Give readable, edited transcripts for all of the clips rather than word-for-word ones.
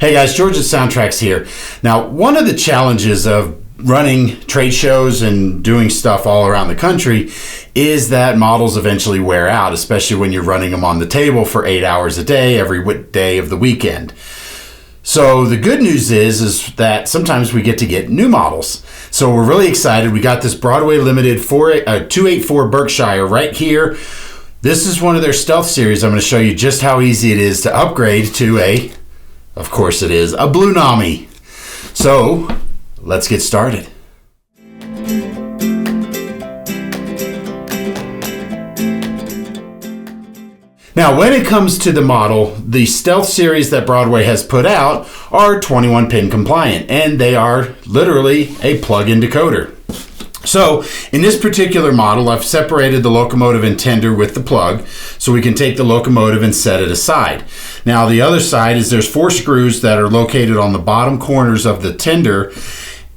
Hey guys, George at SoundTraxx here. Now, one of the challenges of running trade shows and doing stuff all around the country is that models eventually wear out, especially when you're running them on the table for 8 hours a day, every day of the weekend. So the good news is that sometimes we get new models. So we're really excited. We got this Broadway Limited 284 Berkshire right here. This is one of their Stealth series. I'm going to show you just how easy it is to upgrade to of course it is, a Blunami. So let's get started. Now, when it comes to the model, the Stealth series that Broadway has put out are 21 pin compliant, and they are literally a plug-in decoder. So in this particular model, I've separated the locomotive and tender with the plug so we can take the locomotive and set it aside. Now the other side is there's 4 screws that are located on the bottom corners of the tender,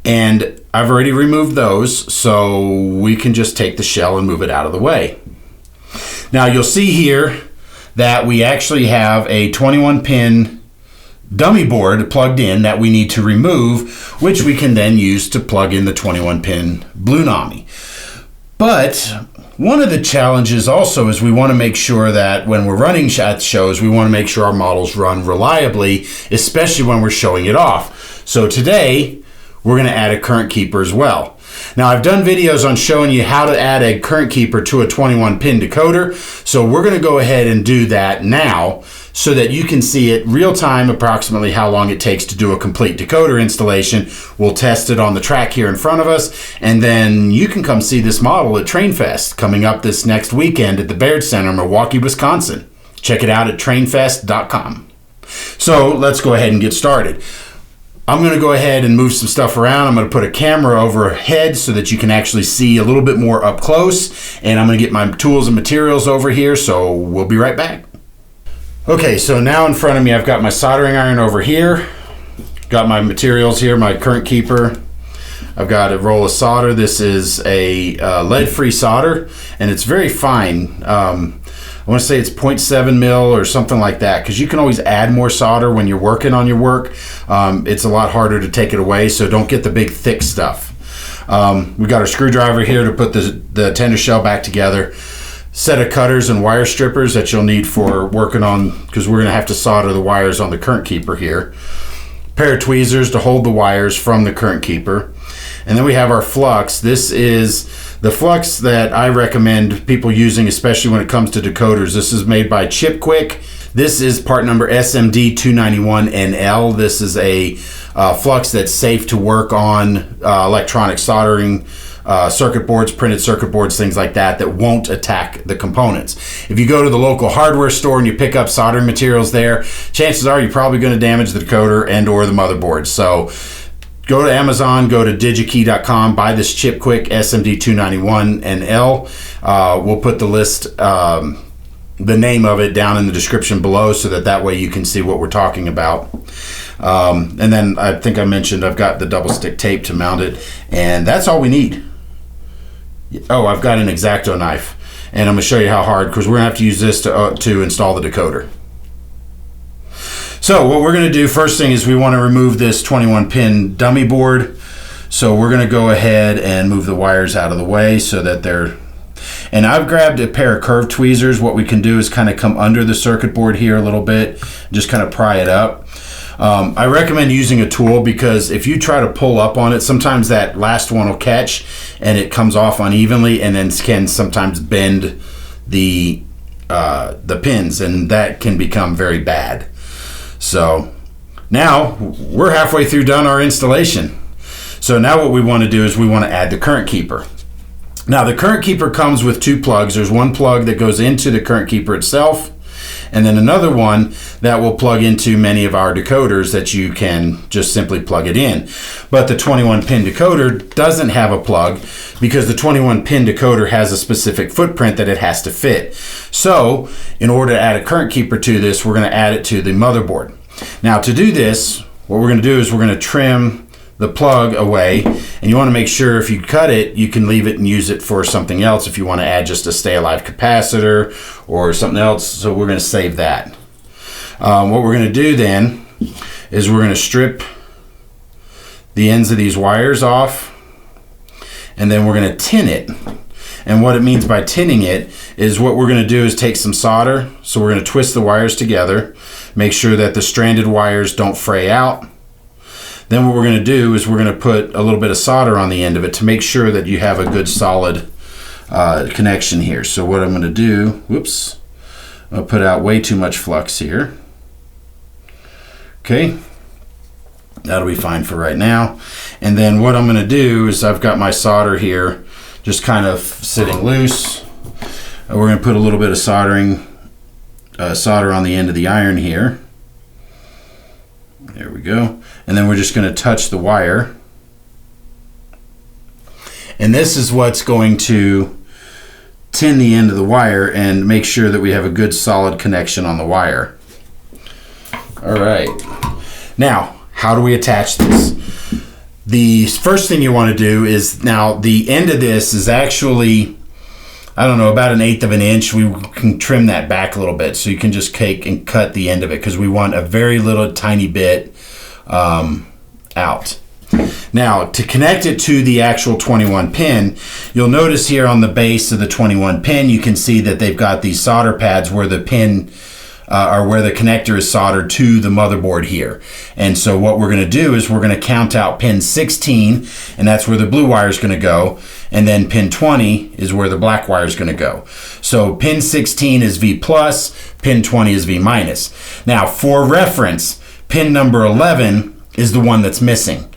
and I've already removed those so we can just take the shell and move it out of the way. Now you'll see here that we actually have a 21 pin dummy board plugged in that we need to remove, which we can then use to plug in the 21 pin Blunami. But one of the challenges also is we want to make sure that when we're running at shows, we want to make sure our models run reliably, especially when we're showing it off. So today we're going to add a CurrentKeeper as well. Now I've done videos on showing you how to add a CurrentKeeper to a 21 pin decoder, so we're going to go ahead and do that now so that you can see it real time approximately how long it takes to do a complete decoder installation. We'll test it on the track here in front of us, and then you can come see this model at TrainFest coming up this next weekend at the Baird Center, Milwaukee, Wisconsin. Check it out at trainfest.com. So let's go ahead and get started. I'm going to go ahead and move some stuff around. I'm going to put a camera overhead so that you can actually see a little bit more up close, and I'm going to get my tools and materials over here, so we'll be right back. Okay, so now in front of me I've got my soldering iron over here, got my materials here, my CurrentKeeper. I've got a roll of solder. This is a lead-free solder, and it's very fine. I want to say it's 0.7 mil or something like that, because you can always add more solder when you're working on your work. It's a lot harder to take it away, so don't get the big thick stuff. We got our screwdriver here to put the tender shell back together. Set of cutters and wire strippers that you'll need for working on, because we're going to have to solder the wires on the CurrentKeeper here. Pair of tweezers to hold the wires from the CurrentKeeper. And then we have our flux. This is the flux that I recommend people using, especially when it comes to decoders. This is made by Quick. This is part number SMD291NL. This is a flux that's safe to work on electronic soldering, circuit boards, printed circuit boards, things like that won't attack the components. If you go to the local hardware store and you pick up soldering materials there, chances are you're probably going to damage the decoder and or the motherboard. So go to Amazon, go to digikey.com, buy this Quick SMD291NL. We'll put the list, the name of it down in the description below so that way you can see what we're talking about. And then I think I mentioned I've got the double stick tape to mount it, and that's all we need. Oh, I've got an X-Acto knife, and I'm going to show you how hard, because we're going to have to use this to install the decoder. So what we're going to do first thing is we want to remove this 21 pin dummy board. So we're going to go ahead and move the wires out of the way so that they're, and I've grabbed a pair of curved tweezers. What we can do is kind of come under the circuit board here a little bit, just kind of pry it up. I recommend using a tool, because if you try to pull up on it, sometimes that last one will catch and it comes off unevenly, and then can sometimes bend the pins, and that can become very bad. So now we're halfway through done our installation. So now what we want to do is we want to add the CurrentKeeper. Now the CurrentKeeper comes with 2 plugs. There's one plug that goes into the CurrentKeeper itself, and then another one that will plug into many of our decoders that you can just simply plug it in. But the 21 pin decoder doesn't have a plug, because the 21 pin decoder has a specific footprint that it has to fit. So in order to add a CurrentKeeper to this, we're going to add it to the motherboard. Now to do this, what we're going to do is we're going to trim the plug away, and you want to make sure if you cut it, you can leave it and use it for something else if you want to add just a stay alive capacitor or something else. So we're going to save that. What we're going to do then is we're going to strip the ends of these wires off, and then we're going to tin it. And what it means by tinning it is what we're going to do is take some solder. So we're going to twist the wires together, make sure that the stranded wires don't fray out. Then what we're going to do is we're going to put a little bit of solder on the end of it to make sure that you have a good solid connection here. So what I'm going to do, whoops, I'll put out way too much flux here. Okay, that'll be fine for right now. And then what I'm going to do is I've got my solder here just kind of sitting loose. We're going to put a little bit of solder on the end of the iron here. There we go. And then we're just going to touch the wire. And this is what's going to tin the end of the wire and make sure that we have a good solid connection on the wire. All right. Now, how do we attach this? The first thing you want to do is, now the end of this is actually, I don't know, about 1/8 of an inch. We can trim that back a little bit, so you can just take and cut the end of it because we want a very little tiny bit out. Now, to connect it to the actual 21 pin, you'll notice here on the base of the 21 pin, you can see that they've got these solder pads where the pin or where the connector is soldered to the motherboard here. And so what we're going to do is we're going to count out pin 16, and that's where the blue wire is going to go, and then pin 20 is where the black wire is going to go. So pin 16 is V plus, pin 20 is V minus. Now, for reference, pin number 11 is the one that's missing,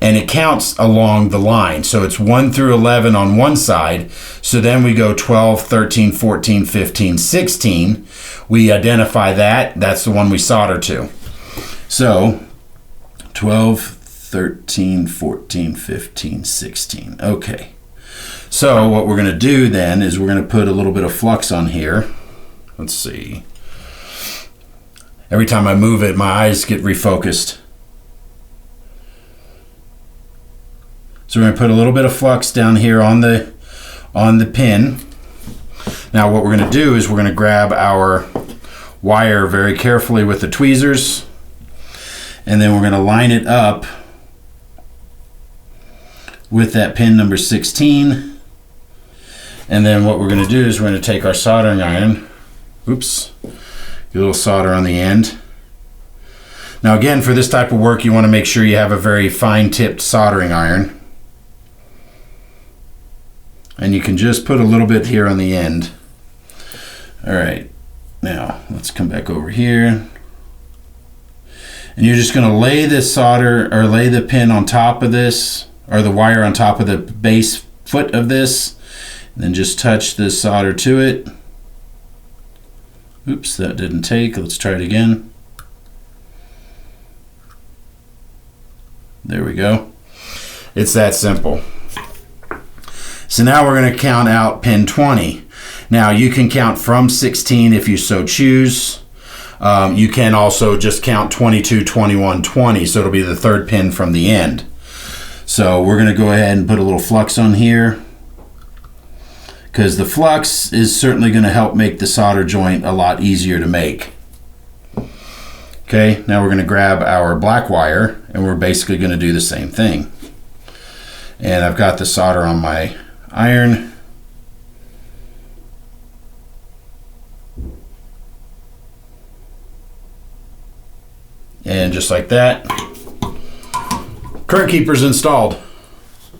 and it counts along the line. So it's 1 through 11 on one side. So then we go 12, 13, 14, 15, 16. We identify that. That's the one we solder to. So 12, 13, 14, 15, 16. Okay. So what we're going to do then is we're going to put a little bit of flux on here. Let's see. Every time I move it, my eyes get refocused. So we're going to put a little bit of flux down here on the pin. Now what we're going to do is we're going to grab our wire very carefully with the tweezers, and then we're going to line it up with that pin number 16. And then what we're going to do is we're going to take our soldering iron, oops, get a little solder on the end. Now again, for this type of work, you want to make sure you have a very fine tipped soldering iron. And you can just put a little bit here on the end. All right, now let's come back over here. And you're just going to lay this solder, or lay the pin on top of this, or the wire on top of the base foot of this, and then just touch this solder to it. Oops, that didn't take. Let's try it again. There we go. It's that simple. So now we're going to count out pin 20. Now you can count from 16 if you so choose. You can also just count 22, 21, 20. So it'll be the third pin from the end. So we're going to go ahead and put a little flux on here, because the flux is certainly going to help make the solder joint a lot easier to make. Okay, now we're going to grab our black wire, and we're basically going to do the same thing. And I've got the solder on my iron. And just like that, CurrentKeeper's installed.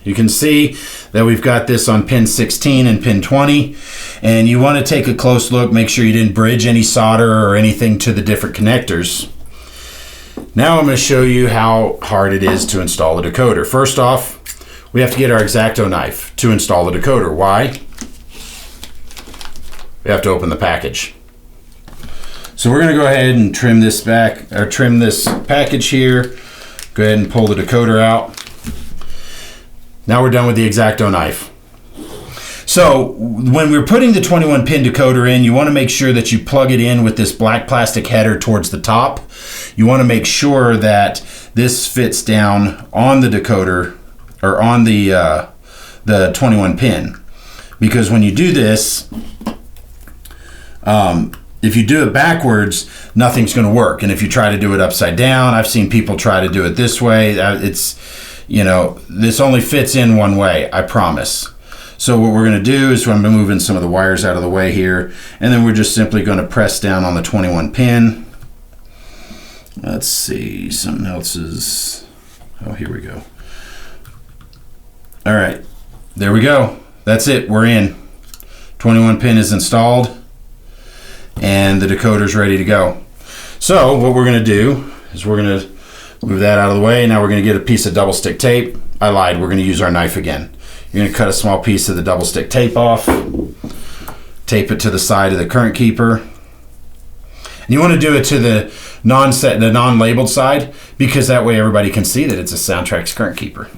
You can see that we've got this on pin 16 and pin 20, and you want to take a close look, make sure you didn't bridge any solder or anything to the different connectors. Now I'm going to show you how hard it is to install a decoder. First off, we have to get our X-Acto knife to install the decoder. Why? We have to open the package. So we're going to go ahead and trim this back, or trim this package here. Go ahead and pull the decoder out. Now we're done with the X-Acto knife. So when we're putting the 21 pin decoder in, you want to make sure that you plug it in with this black plastic header towards the top. You want to make sure that this fits down on the decoder, or on the 21 pin, because when you do this, if you do it backwards, nothing's going to work. And if you try to do it upside down, I've seen people try to do it this way. It's, you know, this only fits in one way, I promise. So what we're going to do is I'm moving some of the wires out of the way here, and then we're just simply going to press down on the 21 pin. Let's see, something else is, oh, here we go. All right, there we go. That's it, we're in. 21 pin is installed, and the decoder's ready to go. So what we're going to do is we're going to move that out of the way. Now we're going to get a piece of double stick tape. I lied, we're going to use our knife again. You're going to cut a small piece of the double stick tape off, tape it to the side of the CurrentKeeper. And you want to do it to the non-labeled side, because that way everybody can see that it's a SoundTraxx CurrentKeeper.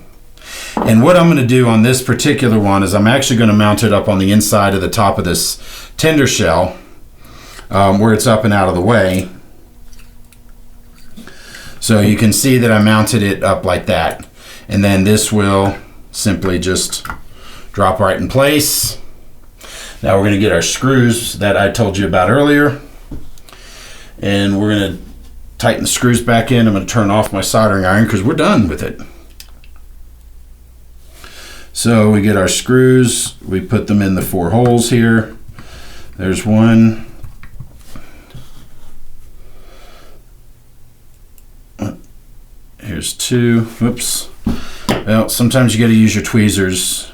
And what I'm going to do on this particular one is I'm actually going to mount it up on the inside of the top of this tender shell, where it's up and out of the way. So you can see that I mounted it up like that. And then this will simply just drop right in place. Now we're going to get our screws that I told you about earlier. And we're going to tighten the screws back in. I'm going to turn off my soldering iron because we're done with it. So we get our screws, we put them in the 4 holes here. There's one. Here's 2. Whoops. Well, sometimes you got to use your tweezers,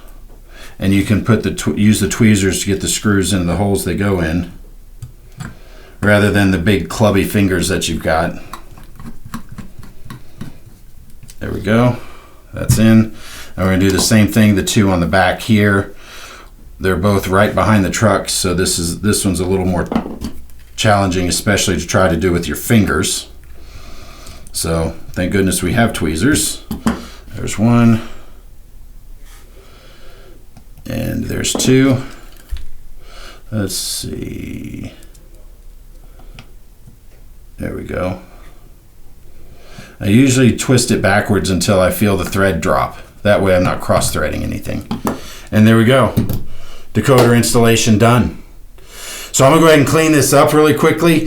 and you can put use the tweezers to get the screws in the holes they go in, rather than the big clubby fingers that you've got. There we go. That's in. Now we're going to do the same thing, the 2 on the back here. They're both right behind the truck, so this one's a little more challenging, especially to try to do with your fingers. So thank goodness we have tweezers. There's 1. And there's 2. Let's see. There we go. I usually twist it backwards until I feel the thread drop. That way I'm not cross-threading anything. And there we go. Decoder installation done. So I'm going to go ahead and clean this up really quickly,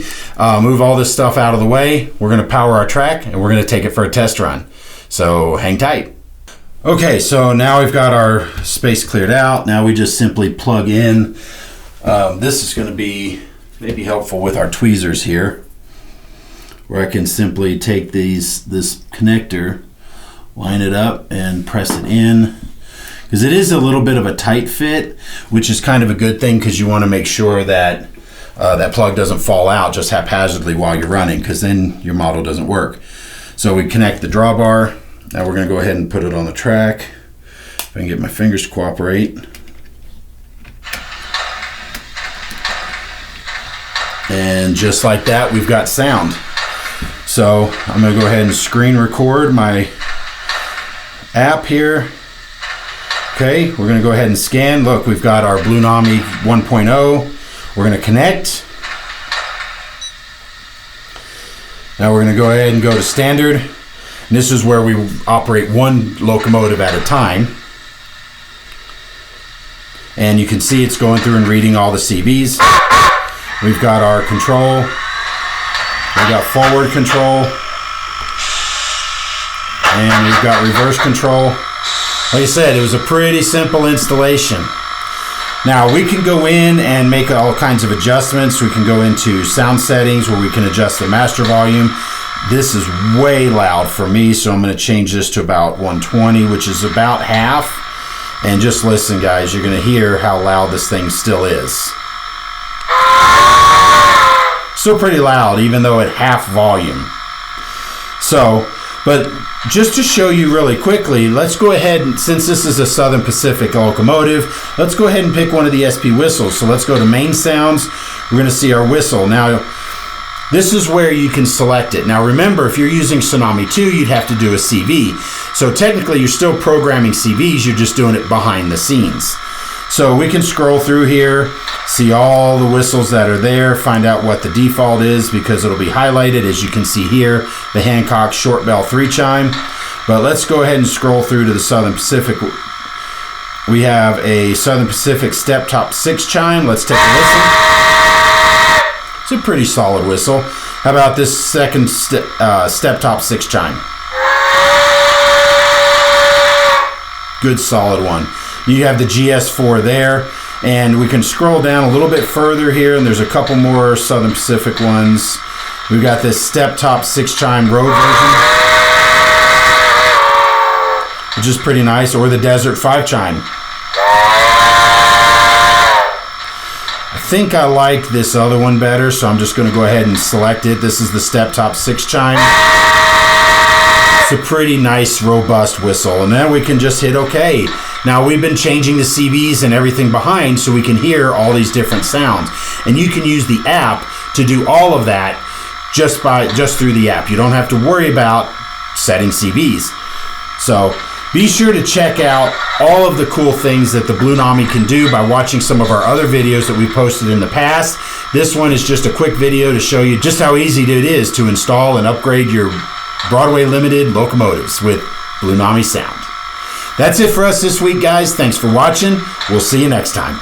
move all this stuff out of the way. We're going to power our track, and we're going to take it for a test run. So hang tight. Okay, so now we've got our space cleared out. Now we just simply plug in. This is going to be maybe helpful with our tweezers here, where I can simply take this connector, line it up and press it in, because it is a little bit of a tight fit, which is kind of a good thing, because you want to make sure that that plug doesn't fall out just haphazardly while you're running, because then your model doesn't work. So we connect the drawbar. Now we're going to go ahead and put it on the track. If I can get my fingers to cooperate. And just like that, we've got sound. So I'm going to go ahead and screen record my app here. Okay, we're going to go ahead and scan. Look, we've got our Blunami 1.0. We're going to connect. Now we're going to go ahead and go to standard. And this is where we operate 1 locomotive at a time. And you can see it's going through and reading all the CVs. We've got our control. We've got forward control. And we've got reverse control. Like I said, it was a pretty simple installation. Now we can go in and make all kinds of adjustments. We can go into sound settings where we can adjust the master volume. This is way loud for me, so I'm going to change this to about 120, which is about half. And just listen, guys, you're going to hear how loud this thing still is. Still pretty loud, even though at half volume. So, but just to show you really quickly, let's go ahead, and since this is a Southern Pacific locomotive, let's go ahead and pick one of the SP whistles. So let's go to main sounds. We're going to see our whistle. Now, this is where you can select it. Now remember, if you're using Tsunami 2, you'd have to do a CV. So technically you're still programming CVs, you're just doing it behind the scenes. So we can scroll through here, see all the whistles that are there, find out what the default is, because it'll be highlighted, as you can see here, the Hancock Short Bell 3 chime. But let's go ahead and scroll through to the Southern Pacific. We have a Southern Pacific Step Top 6 chime. Let's take a listen. It's a pretty solid whistle. How about this second step top 6 chime? Good solid one. You have the GS4 there, and we can scroll down a little bit further here, and there's a couple more Southern Pacific ones. We've got this step top 6 chime road version, which is pretty nice, or the Desert 5 chime. I think I like this other one better, so I'm just going to go ahead and select it. This is the step top 6 chime. It's a pretty nice, robust whistle, and then we can just hit OK. Now, we've been changing the CVs and everything behind so we can hear all these different sounds, and you can use the app to do all of that just through the app. You don't have to worry about setting CVs. So be sure to check out all of the cool things that the Blunami can do by watching some of our other videos that we posted in the past. This one is just a quick video to show you just how easy it is to install and upgrade your Broadway Limited locomotives with Blunami sound. That's it for us this week, guys. Thanks for watching. We'll see you next time.